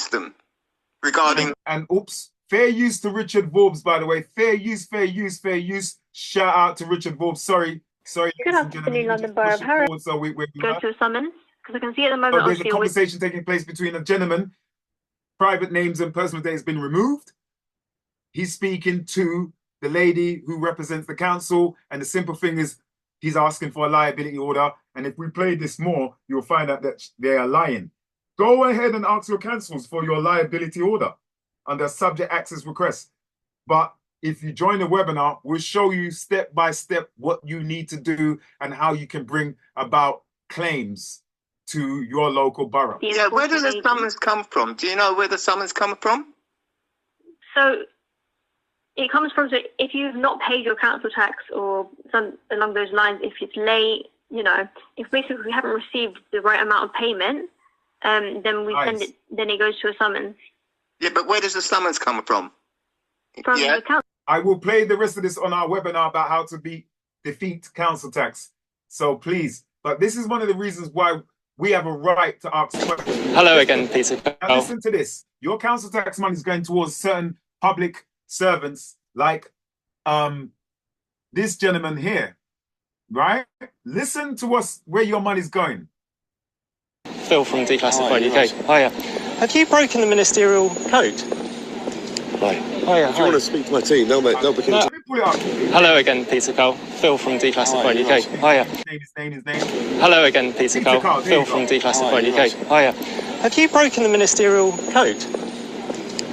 them regarding. And oops, fair use to Richard Vorbs, by the way. Fair use, fair use, fair use. Shout out to Richard Vorbs. Sorry, Good afternoon, London Borough of Harrow. So we go to a summons because I can see at the moment. So there's a conversation taking place between a gentleman. Private names and personal data has been removed. He's speaking to the lady who represents the council, and the simple thing is he's asking for a liability order. And if we play this more, you'll find out that they are lying. Go ahead and ask your councils for your liability order under subject access request. But if you join the webinar, we'll show you step by step what you need to do and how you can bring about claims to your local borough. Yeah, where does the summons come from? Do you know where the summons come from? So it comes from, so if you've not paid your council tax or some along those lines, if it's late, you know, if basically we haven't received the right amount of payment, then we send it, then it goes to a summons. Yeah, but where does the summons come from? From the council. I will play the rest of this on our webinar about how to defeat council tax. So please, but this is one of the reasons why we have a right to ask questions. Hello again, Peter. Now listen to this. Your council tax money is going towards certain public servants like this gentleman here, right? Listen to where your money's going. Phil from Declassified UK. Hiya. Have you broken the ministerial code? Hi. Hiya. If you want to speak to my team, they'll begin. Let me pull it up. Hello again, Peter Cole. Phil from Declassified UK. Hiya. His name. Hello again, Peter Cole. Phil from Declassified UK. Hiya. Have you broken the ministerial code?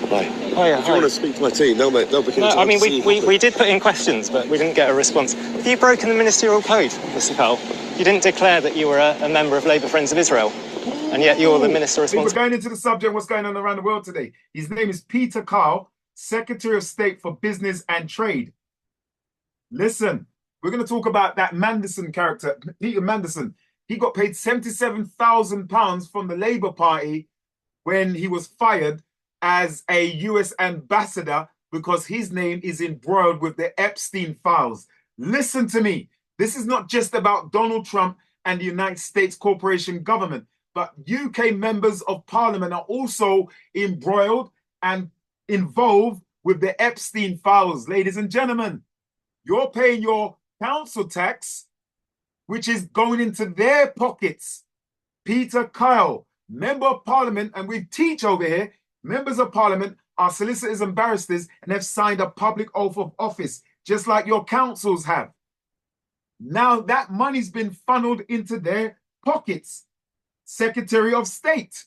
Hi. Hiya. If you want to speak to my team, they'll begin. No, I mean, we did put in questions, but we didn't get a response. Have you broken the ministerial code, Mr. Cole? You didn't declare that you were a member of Labour Friends of Israel, and yet you're the minister responsible. We're going into the subject, what's going on around the world today. His name is Peter Cole, Secretary of State for Business and Trade. Listen, we're going to talk about that Manderson character, Peter Manderson. He got paid £77,000 from the Labour Party when he was fired as a US ambassador because his name is embroiled with the Epstein files. Listen to me. This is not just about Donald Trump and the United States corporation government, but UK members of parliament are also embroiled and involved with the Epstein files. Ladies and gentlemen, you're paying your council tax, which is going into their pockets. Peter Kyle, member of parliament, and we teach over here, members of parliament are solicitors and barristers and have signed a public oath of office, just like your councils have. Now that money's been funneled into their pockets. Secretary of State.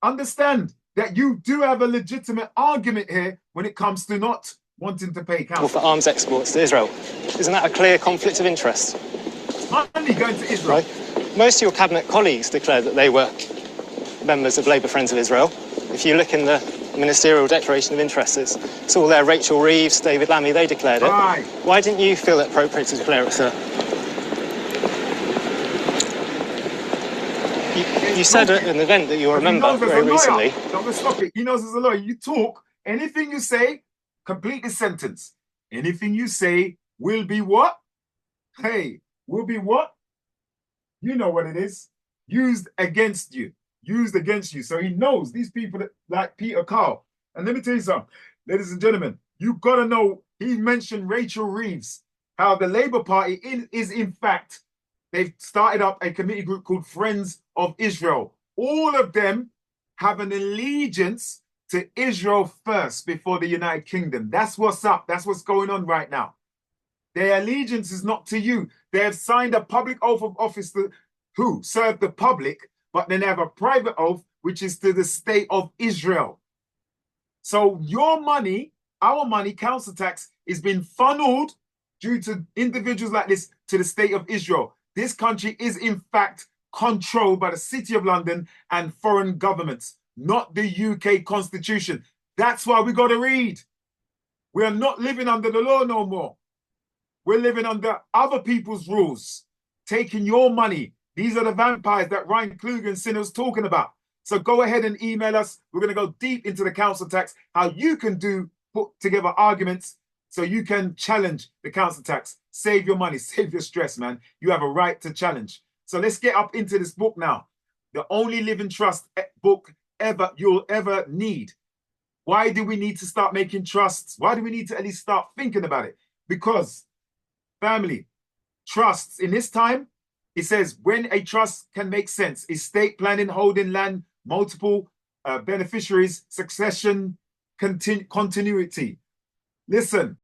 Understand that you do have a legitimate argument here when it comes to not wanting to pay council. For arms exports to Israel. Isn't that a clear conflict of interest? Money going to Israel. Right. Most of your cabinet colleagues declared that they were members of Labour Friends of Israel. If you look in the ministerial declaration of interests, it's all there. Rachel Reeves, David Lammy, they declared it. Right. Why didn't you feel it appropriate to declare it, sir? You said at an event that you were a member very recently. Don't stop it. He knows as a lawyer. You talk, anything you say, complete the sentence. Anything you say will be what? Hey, will be what? You know what it is. Used against you. Used against you. So he knows these people that, like Peter Carl. And let me tell you something, ladies and gentlemen, you've got to know, he mentioned Rachel Reeves, how the Labour Party is in fact, they've started up a committee group called Friends of Israel. All of them have an allegiance to Israel first before the United Kingdom. That's what's up. That's what's going on right now. Their allegiance is not to you. They have signed a public oath of office to who? Serve the public, but then they have a private oath, which is to the state of Israel. So your money, our money, council tax, is being funneled due to individuals like this to the state of Israel. This country is in fact controlled by the City of London and foreign governments, not the UK Constitution. That's why we got to read. We are not living under the law no more. We're living under other people's rules, taking your money. These are the vampires that Ryan Kluger and Sinner's talking about. So go ahead and email us. We're going to go deep into the council tax, how you can put together arguments so you can challenge the council tax. Save your money, save your stress, man. You have a right to challenge. So let's get up into this book now. The Only Living Trust book you'll ever need. Why do we need to start making trusts? Why do we need to at least start thinking about it? Because, family, trusts in this time, it says when a trust can make sense, estate planning, holding land, multiple beneficiaries, succession, continuity. Listen,